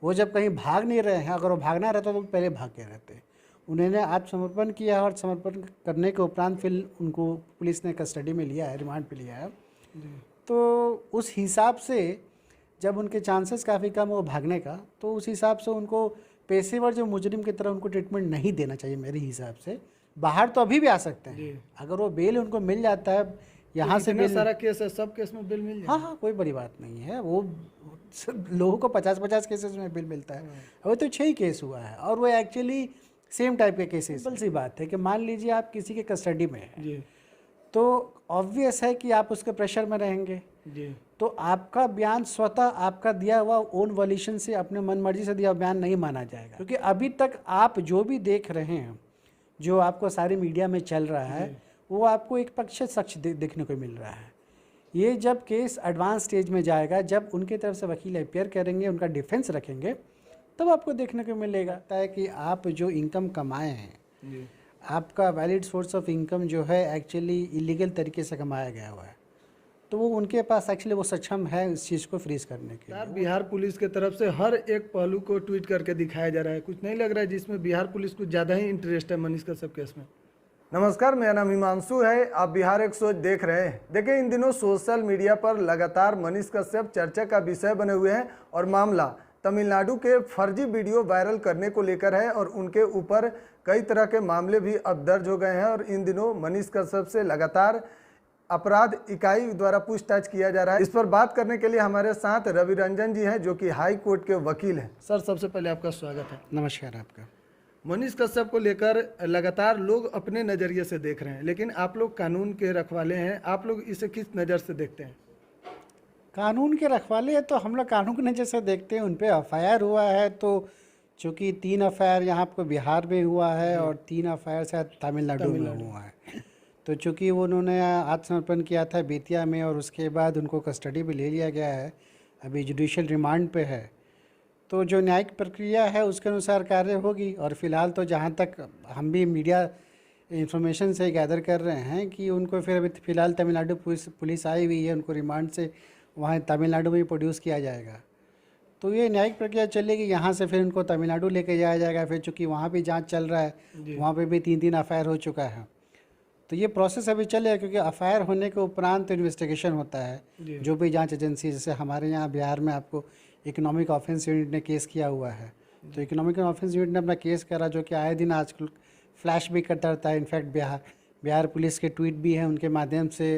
वो जब कहीं भाग नहीं रहे हैं, अगर वो भागना रहता तो पहले भाग के रहते। उन्होंने आत्मसमर्पण किया और समर्पण करने के उपरांत फिर उनको पुलिस ने कस्टडी में लिया है, रिमांड पे लिया है। तो उस हिसाब से जब उनके चांसेस काफ़ी कम हो भागने का, तो उस हिसाब से उनको पेशेवर जो मुजरिम की तरह उनको ट्रीटमेंट नहीं देना चाहिए मेरे हिसाब से। बाहर तो अभी भी आ सकते हैं, अगर वो बेल उनको मिल जाता है यहाँ से बेल। सारा केस है, सब केस में बिल मिल जाए। हाँ हाँ, कोई बड़ी बात नहीं है। वो सब लोगों को 50-50 केसेस में बिल मिलता है। अभी तो 6 ही केस हुआ है और वो एक्चुअली सेम टाइप के केसेस। सिंपल सी बात है कि मान लीजिए आप किसी के कस्टडी में है, तो ऑब्वियस है कि आप उसके प्रेशर में रहेंगे जी। तो आपका बयान स्वतः आपका दिया हुआ ओन वॉल्यूशन से, अपने मन मर्जी से दिया बयान नहीं माना जाएगा, क्योंकि अभी तक आप जो भी देख रहे हैं, जो आपको सारी मीडिया में चल रहा है, वो आपको एक पक्ष सच देखने को मिल रहा है। ये जब केस एडवांस स्टेज में जाएगा, जब उनकी तरफ से वकील अपियर करेंगे, उनका डिफेंस रखेंगे, तब आपको देखने को मिलेगा है कि आप जो इनकम कमाए हैं, आपका वैलिड सोर्स ऑफ इनकम जो है एक्चुअली इलीगल तरीके से कमाया गया हुआ है, तो वो उनके पास एक्चुअली वो सक्षम है इस चीज़ को फ्रीज करने के लिए। बिहार पुलिस के तरफ से हर एक पहलू को ट्वीट करके दिखाया जा रहा है, कुछ नहीं लग रहा है जिसमें बिहार पुलिस को ज़्यादा ही इंटरेस्ट है मनीष कश्यप केस में। नमस्कार, मेरा नाम हिमांशु है, आप बिहार एक सोच देख रहे हैं। देखिए, इन दिनों सोशल मीडिया पर लगातार मनीष कश्यप चर्चा का विषय बने हुए हैं और मामला तमिलनाडु के फर्जी वीडियो वायरल करने को लेकर है और उनके ऊपर कई तरह के मामले भी अब दर्ज हो गए हैं और इन दिनों मनीष कश्यप से लगातार अपराध इकाई द्वारा पूछताछ किया जा रहा है। इस पर बात करने के लिए हमारे साथ रवि रंजन जी हैं, जो कि हाई कोर्ट के वकील हैं। सर, सबसे पहले आपका स्वागत है। नमस्कार आपका। मनीष कश्यप को लेकर लगातार लोग अपने नज़रिए से देख रहे हैं, लेकिन आप लोग कानून के रखवाले हैं, आप लोग इसे किस नज़र से देखते हैं? कानून के रखवाले हैं तो हम लोग कानून की नज़र से देखते हैं। उन पर एफआईआर हुआ है, तो चूँकि 3 एफआईआर यहाँ पर बिहार में हुआ है और 3 एफआईआर शायद तमिलनाडु में हुआ है, तो चूँकि वो उन्होंने आत्मसमर्पण किया था बेतिया में और उसके बाद उनको कस्टडी में ले लिया गया है, अभी जुडिशियल रिमांड पे है, तो जो न्यायिक प्रक्रिया है उसके अनुसार कार्य होगी। और फिलहाल तो जहाँ तक हम भी मीडिया इंफॉर्मेशन से गैदर कर रहे हैं कि उनको फिर अभी फ़िलहाल तमिलनाडु पुलिस आई हुई है, उनको रिमांड से वहाँ तमिलनाडु में प्रोड्यूस किया जाएगा, तो ये न्यायिक प्रक्रिया चलेगी। यहाँ से फिर उनको तमिलनाडु लेके जाया जाएगा, फिर चूँकि वहाँ भी जाँच चल रहा है, वहाँ पर भी 3 एफआईआर हो चुका है, तो ये प्रोसेस अभी चलेगा। क्योंकि एफआईआर होने के उपरांत तो इन्वेस्टिगेशन होता है, जो भी जांच एजेंसी, जैसे हमारे यहाँ बिहार में आपको इकोनॉमिक ऑफेंस यूनिट ने केस किया हुआ है, तो इकोनॉमिक ऑफेंस यूनिट ने अपना केस करा, जो कि आए दिन आजकल फ्लैश भी करता रहता है। इनफैक्ट बिहार पुलिस के ट्वीट भी हैं, उनके माध्यम से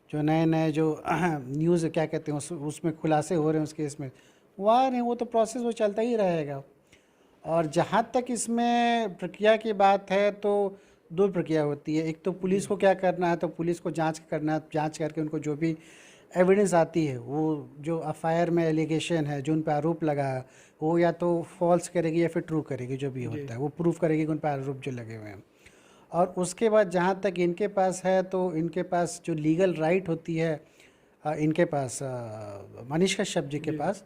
जो नए जो न्यूज़ क्या कहते हैं उसमें खुलासे हो रहे हैं उस केस में, वो आ रहे हैं। वो तो प्रोसेस वो चलता ही रहेगा। और जहाँ तक इसमें प्रक्रिया की बात है, तो 2 प्रक्रिया होती है। एक तो पुलिस को क्या करना है, तो पुलिस को जांच करना है, जांच करके उनको जो भी एविडेंस आती है, वो जो एफआईआर में एलिगेशन है, जो उन पर आरोप लगा है, वो या तो फॉल्स करेगी या फिर ट्रू करेगी, जो भी होता है वो प्रूफ करेगी कि उन पर आरोप जो लगे हुए हैं। और उसके बाद जहाँ तक इनके पास है, तो इनके पास जो लीगल राइट होती है इनके पास, मनीष कश्यप जी के पास,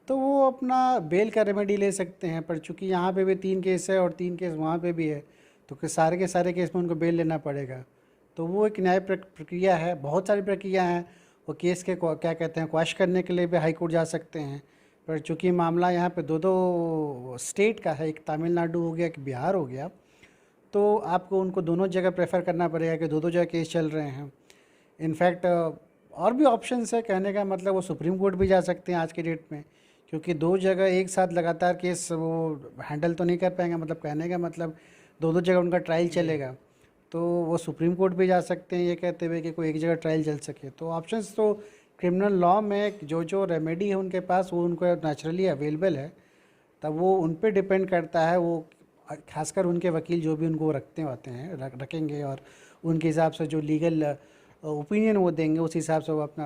तो वो अपना बेल का रेमेडी ले सकते हैं। पर चूँकि यहाँ पे भी 3 केस है और 3 केस वहाँ पे भी है, तो कि सारे के सारे केस में उनको बेल लेना पड़ेगा। तो वो एक न्याय प्रक्रिया है। बहुत सारी प्रक्रिया हैं। वो केस के क्या कहते हैं क्वाश करने के लिए भी हाई कोर्ट जा सकते हैं, पर चूँकि मामला यहाँ पे 2 स्टेट का है, एक तमिलनाडु हो गया, एक बिहार हो गया, तो आपको उनको दोनों जगह प्रेफर करना पड़ेगा कि 2 जगह केस चल रहे हैं। इनफैक्ट और भी ऑप्शंस है, कहने का मतलब वो सुप्रीम कोर्ट भी जा सकते हैं आज के डेट में, क्योंकि 2 जगह एक साथ लगातार केस वो हैंडल तो नहीं कर पाएंगे। मतलब कहने का मतलब 2 जगह उनका ट्रायल चलेगा, तो वो सुप्रीम कोर्ट भी जा सकते हैं ये कहते हुए कि कोई एक जगह ट्रायल चल सके। तो ऑप्शंस तो क्रिमिनल लॉ में जो रेमेडी है उनके पास, वो उनको नेचुरली अवेलेबल है। तब वो उन पे डिपेंड करता है, वो खासकर उनके वकील जो भी उनको रखेंगे और उनके हिसाब से जो लीगल ओपिनियन वो देंगे, उस हिसाब से वो अपना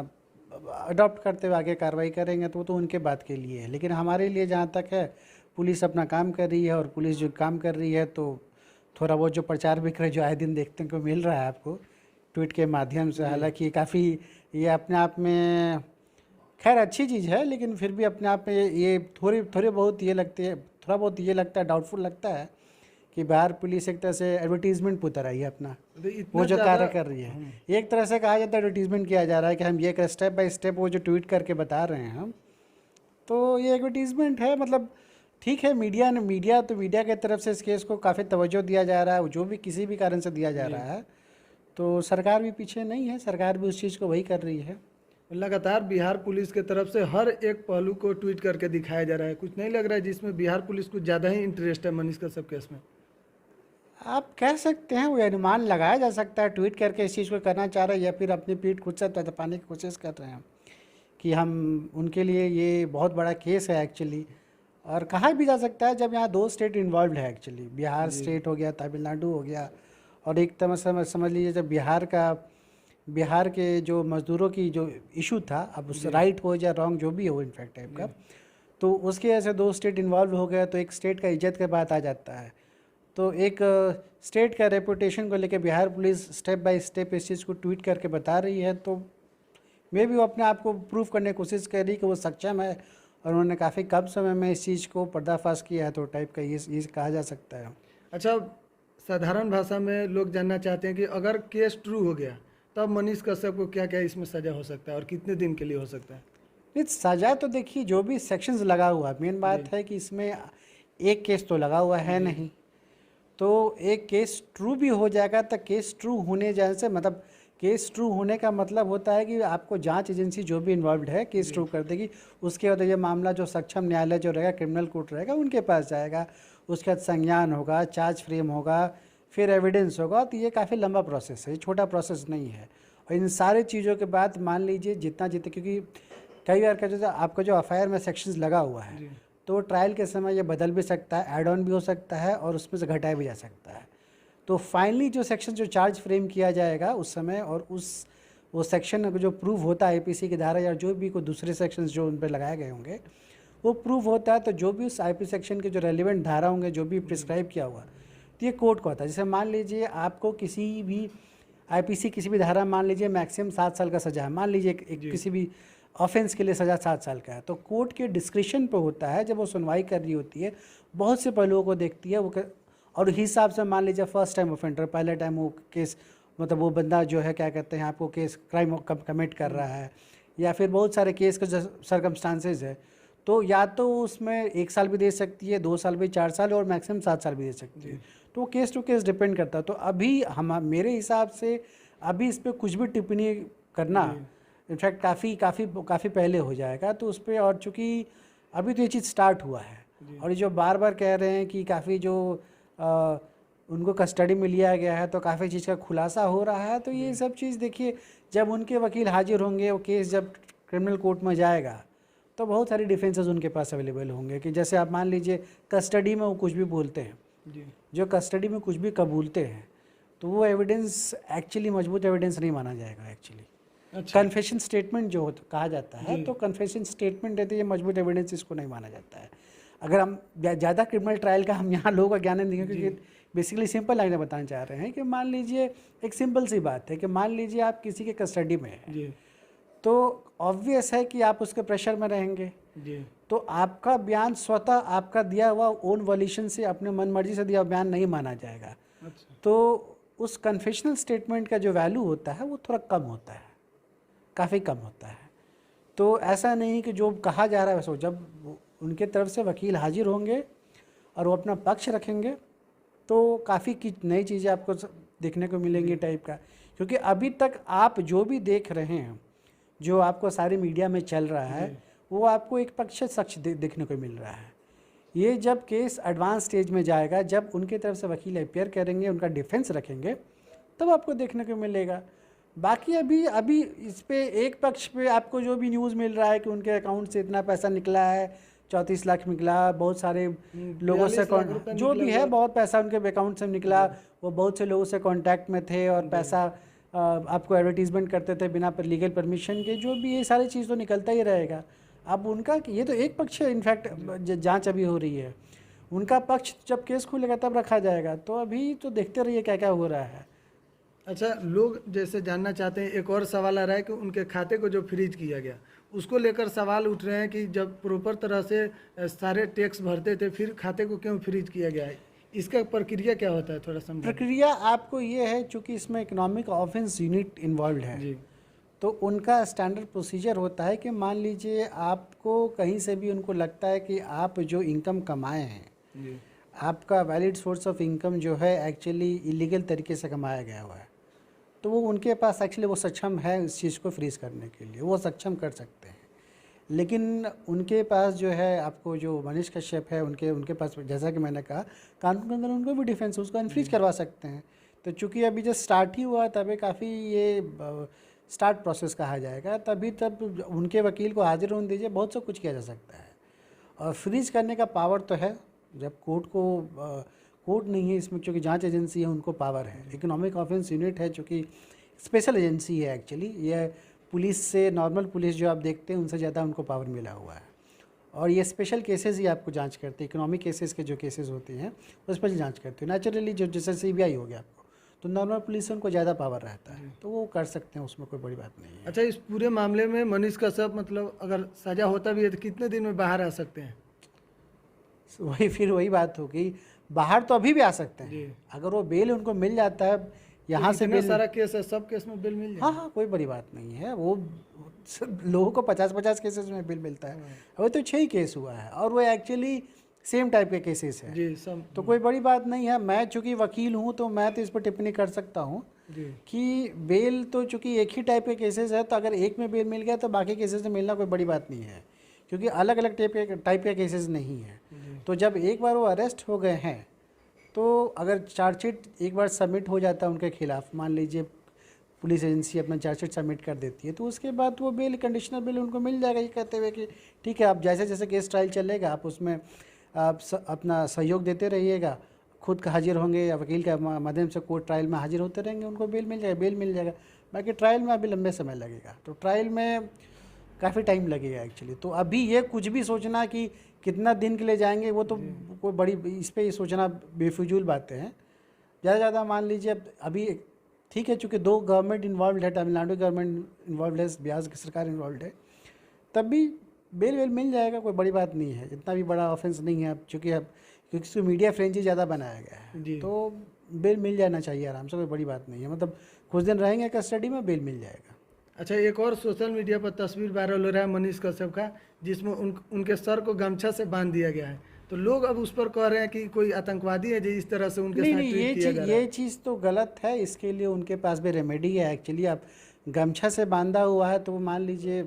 अडॉप्ट करते हुए आगे कार्रवाई करेंगे, तो वो तो उनके बात के लिए है। लेकिन हमारे लिए जहाँ तक है, पुलिस अपना काम कर रही है और पुलिस जो काम कर रही है, तो थोड़ा बहुत जो प्रचार विक्रय जो आए दिन देखने को मिल रहा है आपको ट्वीट के माध्यम से, हालांकि काफ़ी ये अपने आप में खैर अच्छी चीज़ है, लेकिन फिर भी अपने आप में ये थोड़ी बहुत ये लगता है, डाउटफुल लगता है कि बिहार पुलिस एक तरह से एडवर्टीजमेंट की तरह ही अपना वो जो कार्य कर रही है। एक तरह से कहा जाता है एडवर्टीजमेंट किया जा रहा है कि हम ये स्टेप बाय स्टेप वो जो ट्वीट करके बता रहे हैं हम, तो ये एडवर्टीजमेंट है। मतलब ठीक है, मीडिया की तरफ से इस केस को काफ़ी तवज्जो दिया जा रहा है, जो भी किसी भी कारण से दिया जा रहा है, तो सरकार भी पीछे नहीं है, सरकार भी उस चीज़ को वही कर रही है। लगातार बिहार पुलिस के तरफ से हर एक पहलू को ट्वीट करके दिखाया जा रहा है। कुछ नहीं लग रहा है जिसमें बिहार पुलिस को ज़्यादा ही इंटरेस्ट है मनीष कश्यप केस में? आप कह सकते हैं, वो अनुमान लगाया जा सकता है, ट्वीट करके इस चीज़ को करना चाह रहे हैं या फिर अपनी पीठ खुद से तपाने की कोशिश कर रहे हैं कि हम उनके लिए ये बहुत बड़ा केस है एक्चुअली। और कहा भी जा सकता है जब यहाँ 2 स्टेट इन्वॉल्व है एक्चुअली, बिहार स्टेट हो गया, तमिलनाडु हो गया, और एक तरह से समझ लीजिए जब बिहार के जो मज़दूरों की जो इशू था, अब उस राइट हो या रॉन्ग जो भी हो इनफैक्ट टाइप का, तो उसके वजह से 2 स्टेट इन्वॉल्व हो गया, तो एक स्टेट का इज्जत का बात आ जाता है। तो एक स्टेट का रेपुटेशन को लेकर Bihar police step by step इस चीज़ को ट्वीट करके बता रही है, तो मे भी वो अपने आप को प्रूव करने की कोशिश कर रही कि वो सक्षम है और उन्होंने काफ़ी कम समय में इस चीज़ को पर्दाफाश किया है, तो टाइप का ये कहा जा सकता है। अच्छा, साधारण भाषा में लोग जानना चाहते हैं कि अगर केस ट्रू हो गया तब मनीष कश्यप को क्या क्या इसमें सज़ा हो सकता है और कितने दिन के लिए हो सकता है? नहीं, सज़ा तो देखिए जो भी सेक्शंस लगा हुआ है, मेन बात है कि इसमें एक केस तो लगा हुआ है नहीं, तो एक केस ट्रू भी हो जाएगा तो केस ट्रू होने जाने से मतलब केस ट्रू होने का मतलब होता है कि आपको जांच एजेंसी जो भी इन्वॉल्व है केस ट्रू कर देगी, उसके बाद ये मामला जो सक्षम न्यायालय जो रहेगा, क्रिमिनल कोर्ट रहेगा, उनके पास जाएगा, उसके बाद संज्ञान होगा, चार्ज फ्रेम होगा, फिर एविडेंस होगा। तो ये काफ़ी लंबा प्रोसेस है, ये छोटा प्रोसेस नहीं है। और इन सारी चीज़ों के बाद मान लीजिए जितना क्योंकि कई बार क्या होता है, आपका जो एफआईआर में सेक्शंस लगा हुआ है तो ट्रायल के समय ये बदल भी सकता है, ऐड ऑन भी हो सकता है और उसमें से घटाया भी जा सकता है। तो फाइनली जो सेक्शन जो चार्ज फ्रेम किया जाएगा उस समय, और वो सेक्शन जो प्रूव होता है आईपीसी की धारा या जो भी कोई दूसरे सेक्शंस जो उन पर लगाए गए होंगे वो प्रूव होता है, तो जो भी उस आईपी सेक्शन के जो रेलिवेंट धारा होंगे, जो भी प्रिस्क्राइब किया हुआ, तो ये कोर्ट को होता है। जैसे मान लीजिए आपको किसी भी आईपीसी किसी भी धारा मान लीजिए मैक्सिमम 7 साल का सजा है, मान लीजिए किसी भी ऑफेंस के लिए सज़ा 7 साल का है, तो कोर्ट के डिस्क्रिप्शन पे होता है, जब वो सुनवाई कर रही होती है बहुत से पहलुओं को देखती है और हिसाब से मान लीजिए फर्स्ट टाइम ऑफेंडर, पहले टाइम वो केस मतलब वो बंदा जो है क्या कहते हैं आपको केस क्राइम कमिट कर रहा है, या फिर बहुत सारे केस के जो सर्कमस्टांसेस है, तो या तो उसमें 1 साल भी दे सकती है, 2 साल भी, 4 साल और मैक्सिमम 7 साल भी दे सकती है। तो केस टू केस डिपेंड करता है। तो अभी मेरे हिसाब से अभी इस पर कुछ भी टिप्पणी करना इनफैक्ट काफ़ी पहले हो जाएगा, तो उस पर, और चूँकि अभी तो ये चीज़ स्टार्ट हुआ है और ये जो बार बार कह रहे हैं कि काफ़ी जो उनको कस्टडी में लिया गया है तो काफ़ी चीज़ का खुलासा हो रहा है, तो ये सब चीज़ देखिए जब उनके वकील हाजिर होंगे, वो केस जब क्रिमिनल कोर्ट में जाएगा तो बहुत सारी डिफेंसेस उनके पास अवेलेबल होंगे कि जैसे आप मान लीजिए कस्टडी में वो कुछ भी बोलते हैं, जो कस्टडी में कुछ भी कबूलते हैं तो वो एविडेंस एक्चुअली मजबूत एविडेंस नहीं माना जाएगा एक्चुअली। कन्फेशन स्टेटमेंट जो कहा जाता है, तो कन्फेशन स्टेटमेंट रहती है मजबूत एविडेंस, इसको नहीं माना जाता है। अगर हम ज़्यादा क्रिमिनल ट्रायल का हम यहाँ लोगों का ज्ञान नहीं देंगे, क्योंकि बेसिकली सिंपल लाइन बताना चाह रहे हैं कि मान लीजिए एक सिंपल सी बात है कि मान लीजिए आप किसी के कस्टडी में हैं, तो ऑब्वियस है कि आप उसके प्रेशर में रहेंगे, तो आपका बयान स्वतः आपका दिया हुआ ओन वॉल्यूशन से, अपने मन मर्जी से दिया बयान नहीं माना जाएगा। तो उस कन्फेशनल स्टेटमेंट का जो वैल्यू होता है वो थोड़ा कम होता है, काफ़ी कम होता है। तो ऐसा नहीं कि जो कहा जा रहा है वैसे, जब उनके तरफ से वकील हाजिर होंगे और वो अपना पक्ष रखेंगे तो काफ़ी नई चीज़ें आपको देखने को मिलेंगी टाइप का। क्योंकि अभी तक आप जो भी देख रहे हैं, जो आपको सारी मीडिया में चल रहा है, वो आपको एक पक्ष सच देखने को मिल रहा है। ये जब केस एडवांस स्टेज में जाएगा, जब उनके तरफ से वकील अपियर करेंगे, उनका डिफेंस रखेंगे, तब आपको देखने को मिलेगा। बाकी अभी इस पे एक पक्ष पे आपको जो भी न्यूज़ मिल रहा है कि उनके अकाउंट से इतना पैसा निकला है, 34 लाख निकला, बहुत सारे लोगों से जो भी है बहुत पैसा उनके अकाउंट से निकला, वो बहुत से लोगों से कांटेक्ट में थे और पैसा आपको एडवर्टीजमेंट करते थे बिना लीगल परमिशन के, जो भी ये सारी चीज़ तो निकलता ही रहेगा। अब उनका ये तो एक पक्ष है, इनफैक्ट जांच अभी हो रही है, उनका पक्ष जब केस खुलेगा तब रखा जाएगा। तो अभी तो देखते रहिए क्या क्या हो रहा है। अच्छा, लोग जैसे जानना चाहते हैं, एक और सवाल आ रहा है कि उनके खाते को जो फ्रीज किया गया उसको लेकर सवाल उठ रहे हैं कि जब प्रॉपर तरह से सारे टैक्स भरते थे फिर खाते को क्यों फ्रीज किया गया है, इसका प्रक्रिया क्या होता है, थोड़ा समझाइए। प्रक्रिया आपको ये है, चूँकि इसमें इकोनॉमिक ऑफेंस यूनिट इन्वॉल्व है, तो उनका स्टैंडर्ड प्रोसीजर होता है कि मान लीजिए आपको कहीं से भी उनको लगता है कि आप जो इनकम कमाए हैं, जी आपका वैलिड सोर्स ऑफ इनकम जो है एक्चुअली इलीगल तरीके से कमाया गया हुआ है, तो वो उनके पास एक्चुअली वो सक्षम है इस चीज़ को फ्रीज़ करने के लिए, वो सक्षम कर सकते हैं। लेकिन उनके पास जो है, आपको जो मनीष कश्यप है उनके उनके पास, जैसा कि मैंने कहा, कानून के अंदर उनको भी डिफेंस, उसको अनफ्रीज करवा सकते हैं। तो चूंकि अभी जब स्टार्ट ही हुआ, तभी काफ़ी ये स्टार्ट प्रोसेस कहा जाएगा, तभी तब उनके वकील को हाजिर होने दीजिए, बहुत सब कुछ किया जा सकता है। और फ्रीज करने का पावर तो है, जब कोर्ट को कोर्ट नहीं है इसमें, क्योंकि जांच एजेंसी है, उनको पावर है। इकोनॉमिक ऑफेंस यूनिट है, जो कि स्पेशल एजेंसी है एक्चुअली, ये पुलिस से, नॉर्मल पुलिस जो आप देखते हैं उनसे ज़्यादा उनको पावर मिला हुआ है। और ये स्पेशल केसेस ही आपको जांच करते हैं, इकोनॉमिक केसेस के जो केसेस होते हैं वो स्पेशल जांच करते हैं। नेचुरली जो जैसे CBI हो गया आपको, तो नॉर्मल पुलिस से उनको ज़्यादा पावर रहता है, तो वो कर सकते हैं, उसमें कोई बड़ी बात नहीं है। अच्छा, इस पूरे मामले में मनीष कश्यप मतलब अगर सजा होता भी है तो कितने दिन में बाहर आ सकते हैं? वही बात होगी, बाहर तो अभी भी आ सकते जी। हैं, अगर वो बेल उनको मिल जाता है यहाँ से इतना बेल। सारा केस है, सब केस में बिल मिल जाए? हाँ हाँ, कोई बड़ी बात नहीं है, वो सब लोगों को 50-50 केसेस में बिल मिलता है। अभी तो 6 ही केस हुआ है, और वो एक्चुअली सेम टाइप के केसेस हैं, जी सब। तो कोई बड़ी बात नहीं है। मैं चूँकि वकील हूँ, तो मैं तो इस पर टिप्पणी कर सकता हूँ जी कि बेल तो चूँकि एक ही टाइप के केसेस है, तो अगर एक में बेल मिल गया तो बाकी केसेस में मिलना कोई बड़ी बात नहीं है, क्योंकि अलग अलग टाइप के केसेस नहीं है। तो जब एक बार वो अरेस्ट हो गए हैं, तो अगर चार्जशीट एक बार सबमिट हो जाता है उनके खिलाफ, मान लीजिए पुलिस एजेंसी अपना चार्जशीट सबमिट कर देती है, तो उसके बाद वो बेल, कंडीशनल बेल उनको मिल जाएगा, ये कहते हुए कि ठीक है, आप जैसे जैसे केस ट्रायल चलेगा आप उसमें आप अपना सहयोग देते रहिएगा, खुद हाजिर होंगे या वकील के माध्यम से कोर्ट ट्रायल में हाजिर होते रहेंगे, उनको बेल मिल जाएगा। बाकी ट्रायल में अभी लंबे समय लगेगा, तो ट्रायल में काफ़ी टाइम लगेगा एक्चुअली। तो अभी ये कुछ भी सोचना कि कितना दिन के लिए जाएंगे, वो तो कोई बड़ी, इस पे ये सोचना बेफिजूल बातें हैं। ज़्यादा मान लीजिए अभी ठीक है, चूँकि 2 गवर्नमेंट इन्वॉल्व है, तमिलनाडु गवर्नमेंट इन्वॉल्व है, बिहार की सरकार इन्वॉल्व है, तब भी बेल मिल जाएगा, कोई बड़ी बात नहीं है, इतना भी बड़ा ऑफेंस नहीं है। अब क्योंकि इसको मीडिया फ्रेंची ज़्यादा बनाया गया है, तो बेल मिल जाना चाहिए आराम से, कोई बड़ी बात नहीं है। मतलब कुछ दिन रहेंगे कस्टडी में, बेल मिल जाएगा। अच्छा, एक और सोशल मीडिया पर तस्वीर वायरल हो रहा है मनीष कश्यप का, जिसमें उनके सर को गमछा से बांध दिया गया है, तो लोग अब उस पर कह रहे हैं कि कोई आतंकवादी है जो इस तरह से उनके साथ ट्रीट किया जा रहा है। ये चीज़ तो गलत है, इसके लिए उनके पास भी रेमेडी है एक्चुअली। आप गमछा से बांधा हुआ है, तो वो मान लीजिए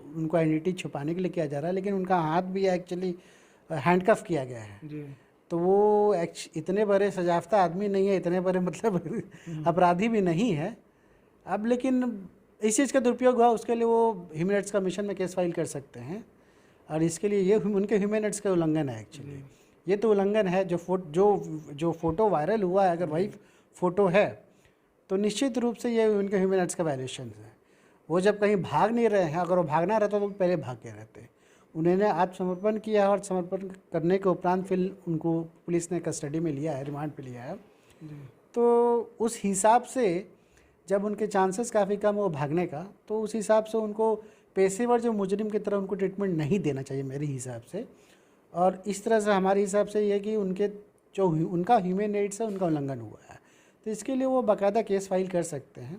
उनको आइडेंटिटी छुपाने के लिए किया जा रहा है, लेकिन उनका हाथ भी एक्चुअली हैंडकफ किया गया है जी। तो वो इतने बड़े सजाफता आदमी नहीं है, इतने बड़े मतलब अपराधी भी नहीं है अब। लेकिन इस चीज़ का दुरुपयोग हुआ, उसके लिए वो ह्यूमन राइट्स कमीशन में केस फाइल कर सकते हैं, और इसके लिए ये उनके ह्यूमन राइट्स का उल्लंघन है एक्चुअली। ये तो उल्लंघन है, जो फोटो वायरल हुआ है, अगर वही फ़ोटो है तो निश्चित रूप से ये उनके ह्यूमन राइट्स का वायलेशन है। वो जब कहीं भाग नहीं रहे हैं, अगर वो भागना रहता तो पहले भाग के रहते। उन्होंने आत्मसमर्पण किया, और समर्पण करने के उपरांत फिर उनको पुलिस ने कस्टडी में लिया है, रिमांड पे लिया है। तो उस हिसाब से जब उनके चांसेस काफ़ी कम हो भागने का, तो उस हिसाब से उनको पेशेवर जो मुजरिम की तरह उनको ट्रीटमेंट नहीं देना चाहिए मेरे हिसाब से। और इस तरह से हमारे हिसाब से ये कि उनके जो उनका ह्यूमन राइट्स है उनका उल्लंघन हुआ है, तो इसके लिए वो बाकायदा केस फाइल कर सकते हैं।